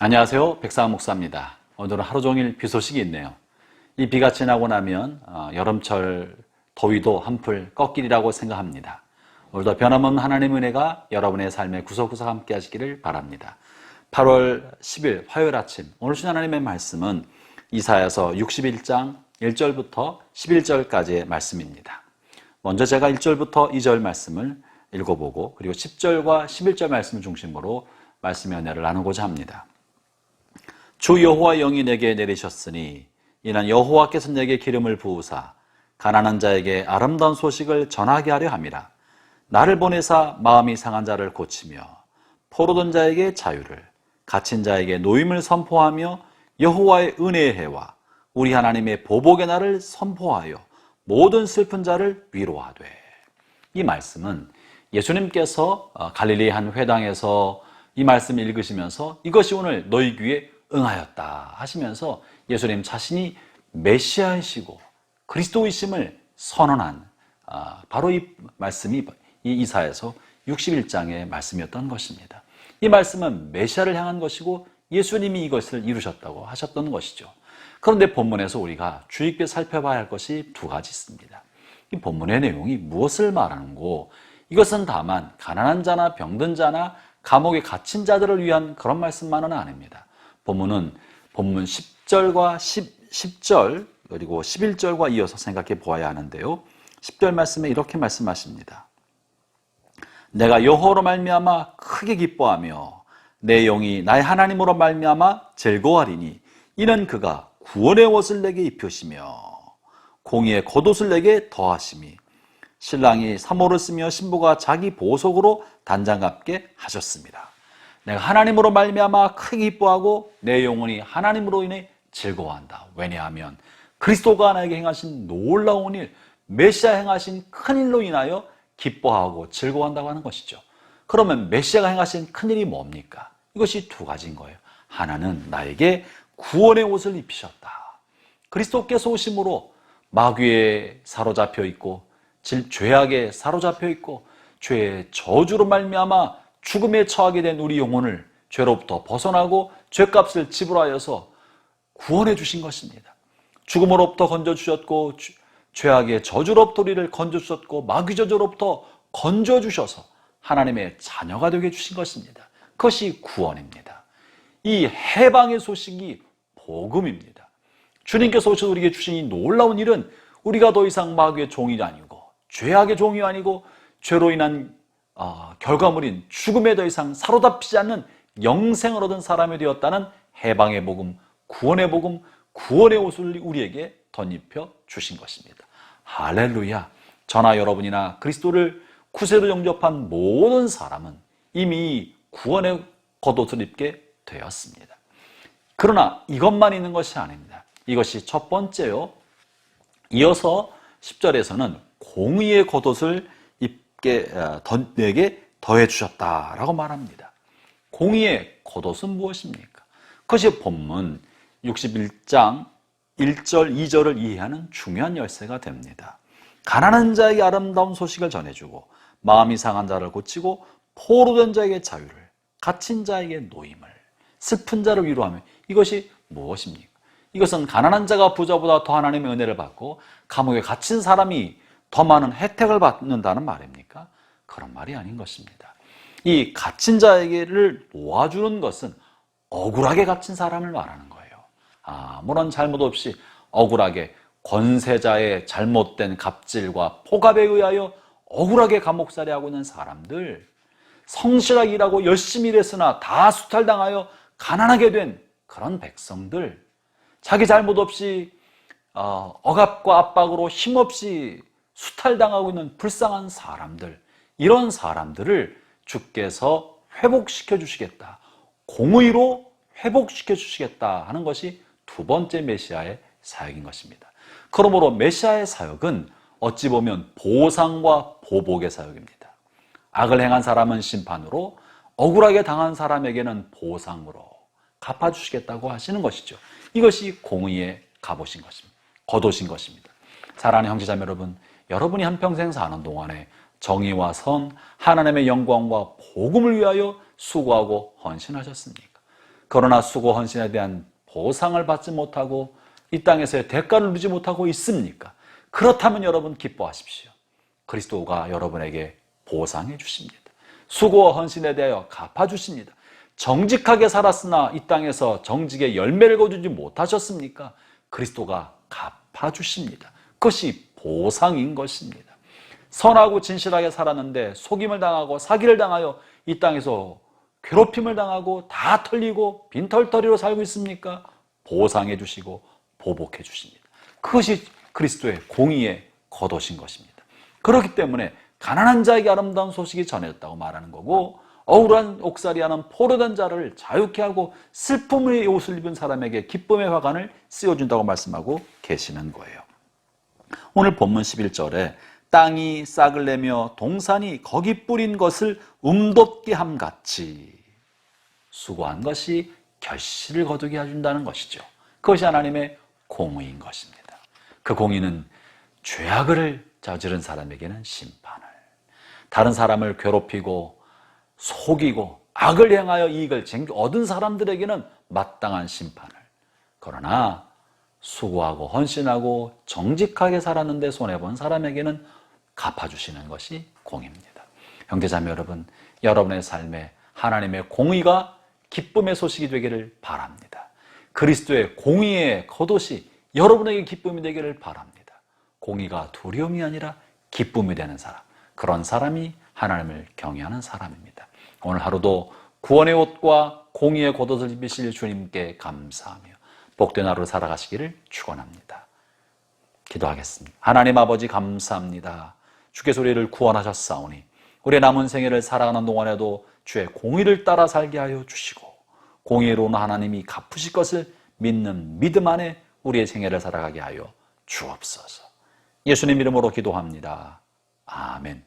안녕하세요. 백상환 목사입니다. 오늘은 하루 종일 비 소식이 있네요. 이 비가 지나고 나면 여름철 더위도 한풀 꺾이리라고 생각합니다. 오늘도 변함없는 하나님의 은혜가 여러분의 삶에 구석구석 함께 하시기를 바랍니다. 8월 10일 화요일 아침, 오늘 주신 하나님의 말씀은 이사야서 61장 1절부터 11절까지의 말씀입니다. 먼저 제가 1절부터 2절 말씀을 읽어보고 그리고 10절과 11절 말씀을 중심으로 말씀의 은혜를 나누고자 합니다. 주 여호와 영이 내게 내리셨으니 이는 여호와께서 내게 기름을 부으사 가난한 자에게 아름다운 소식을 전하게 하려 함이라. 나를 보내사 마음이 상한 자를 고치며 포로된 자에게 자유를, 갇힌 자에게 노임을 선포하며 여호와의 은혜의 해와 우리 하나님의 보복의 날을 선포하여 모든 슬픈 자를 위로하되. 이 말씀은 예수님께서 갈릴리 한 회당에서 이 말씀을 읽으시면서 이것이 오늘 너희 귀에 응하였다 하시면서 예수님 자신이 메시아이시고 그리스도이심을 선언한 바로 이 말씀이 이 이사야서 61장의 말씀이었던 것입니다. 이 말씀은 메시아를 향한 것이고 예수님이 이것을 이루셨다고 하셨던 것이죠. 그런데 본문에서 우리가 주의 깊게 살펴봐야 할 것이 두 가지 있습니다. 이 본문의 내용이 무엇을 말하는고, 이것은 다만 가난한 자나 병든 자나 감옥에 갇힌 자들을 위한 그런 말씀만은 아닙니다. 본문 10절과 10절 그리고 11절과 이어서 생각해 보아야 하는데요. 10절 말씀에 이렇게 말씀하십니다. 내가 여호와로 말미암아 크게 기뻐하며 내 영이 나의 하나님으로 말미암아 즐거워하리니 이는 그가 구원의 옷을 내게 입히시며 공의의 겉옷을 내게 더하심이 신랑이 사모를 쓰며 신부가 자기 보석으로 단장갑게 하셨습니다. 내가 하나님으로 말미암아 크게 기뻐하고 내 영혼이 하나님으로 인해 즐거워한다. 왜냐하면 그리스도가 나에게 행하신 놀라운 일, 메시아 행하신 큰 일로 인하여 기뻐하고 즐거워한다고 하는 것이죠. 그러면 메시아가 행하신 큰 일이 뭡니까? 이것이 두 가지인 거예요. 하나는 나에게 구원의 옷을 입히셨다. 그리스도께서 오심으로 마귀에 사로잡혀 있고 죄악에 사로잡혀 있고 죄의 저주로 말미암아 죽음에 처하게 된 우리 영혼을 죄로부터 벗어나고 죄값을 지불하여서 구원해 주신 것입니다. 죽음으로부터 건져주셨고 죄악의 저주로부터 우리를 건져주셨고 마귀 저주로부터 건져주셔서 하나님의 자녀가 되게 해주신 것입니다. 그것이 구원입니다. 이 해방의 소식이 복음입니다. 주님께서 오셔서 우리에게 주신 이 놀라운 일은 우리가 더 이상 마귀의 종이 아니고 죄악의 종이 아니고 죄로 인한 결과물인 죽음에 더 이상 사로잡히지 않는 영생을 얻은 사람이 되었다는 해방의 복음, 구원의 복음, 구원의 옷을 우리에게 덧입혀 주신 것입니다. 할렐루야. 저나 여러분이나 그리스도를 구세로 영접한 모든 사람은 이미 구원의 겉옷을 입게 되었습니다. 그러나 이것만 있는 것이 아닙니다. 이것이 첫 번째요. 이어서 10절에서는 공의의 겉옷을 내게 더해 주셨다라고 말합니다. 공의의 겉옷은 무엇입니까? 그것이 본문 61장 1절, 2절을 이해하는 중요한 열쇠가 됩니다. 가난한 자에게 아름다운 소식을 전해주고 마음이 상한 자를 고치고 포로된 자에게 자유를, 갇힌 자에게 노임을, 슬픈 자를 위로하며, 이것이 무엇입니까? 이것은 가난한 자가 부자보다 더 하나님의 은혜를 받고 감옥에 갇힌 사람이 더 많은 혜택을 받는다는 말입니까? 그런 말이 아닌 것입니다. 이 갇힌 자에게를 놓아주는 것은 억울하게 갇힌 사람을 말하는 거예요. 아무런 잘못 없이 억울하게 권세자의 잘못된 갑질과 포갑에 의하여 억울하게 감옥살이 하고 있는 사람들, 성실하게 일하고 열심히 일했으나 다 수탈당하여 가난하게 된 그런 백성들, 자기 잘못 없이 억압과 압박으로 힘없이 수탈당하고 있는 불쌍한 사람들, 이런 사람들을 주께서 회복시켜 주시겠다, 공의로 회복시켜 주시겠다 하는 것이 두 번째 메시아의 사역인 것입니다. 그러므로 메시아의 사역은 어찌 보면 보상과 보복의 사역입니다. 악을 행한 사람은 심판으로, 억울하게 당한 사람에게는 보상으로 갚아주시겠다고 하시는 것이죠. 이것이 공의의 겉옷인 것입니다. 사랑하는 형제자매 여러분, 여러분이 한평생 사는 동안에 정의와 선, 하나님의 영광과 복음을 위하여 수고하고 헌신하셨습니까? 그러나 수고 헌신에 대한 보상을 받지 못하고 이 땅에서의 대가를 누리지 못하고 있습니까? 그렇다면 여러분 기뻐하십시오. 그리스도가 여러분에게 보상해 주십니다. 수고와 헌신에 대하여 갚아주십니다. 정직하게 살았으나 이 땅에서 정직의 열매를 거두지 못하셨습니까? 그리스도가 갚아주십니다. 그것이 보상인 것입니다. 선하고 진실하게 살았는데 속임을 당하고 사기를 당하여 이 땅에서 괴롭힘을 당하고 다 털리고 빈털터리로 살고 있습니까? 보상해 주시고 보복해 주십니다. 그것이 그리스도의 공의의 겉옷인 것입니다. 그렇기 때문에 가난한 자에게 아름다운 소식이 전해졌다고 말하는 거고, 억울한 옥살이하는 포로된 자를 자유케 하고 슬픔의 옷을 입은 사람에게 기쁨의 화관을 씌워준다고 말씀하고 계시는 거예요. 오늘 본문 11절에 땅이 싹을 내며 동산이 거기 뿌린 것을 돋게 함같이 수고한 것이 결실을 거두게 해준다는 것이죠. 그것이 하나님의 공의인 것입니다. 그 공의는 죄악을 저지른 사람에게는 심판을, 다른 사람을 괴롭히고 속이고 악을 행하여 이익을 얻은 사람들에게는 마땅한 심판을, 그러나 수고하고 헌신하고 정직하게 살았는데 손해본 사람에게는 갚아주시는 것이 공의입니다. 형제자매 여러분, 여러분의 삶에 하나님의 공의가 기쁨의 소식이 되기를 바랍니다. 그리스도의 공의의 겉옷이 여러분에게 기쁨이 되기를 바랍니다. 공의가 두려움이 아니라 기쁨이 되는 사람, 그런 사람이 하나님을 경외하는 사람입니다. 오늘 하루도 구원의 옷과 공의의 겉옷을 입으실 주님께 감사하며 복된 하루 살아가시기를 축원합니다. 기도하겠습니다. 하나님 아버지 감사합니다. 주께서 우리를 구원하셨사오니 우리의 남은 생애를 살아가는 동안에도 주의 공의를 따라 살게 하여 주시고 공의로는 하나님이 갚으실 것을 믿는 믿음 안에 우리의 생애를 살아가게 하여 주옵소서. 예수님 이름으로 기도합니다. 아멘.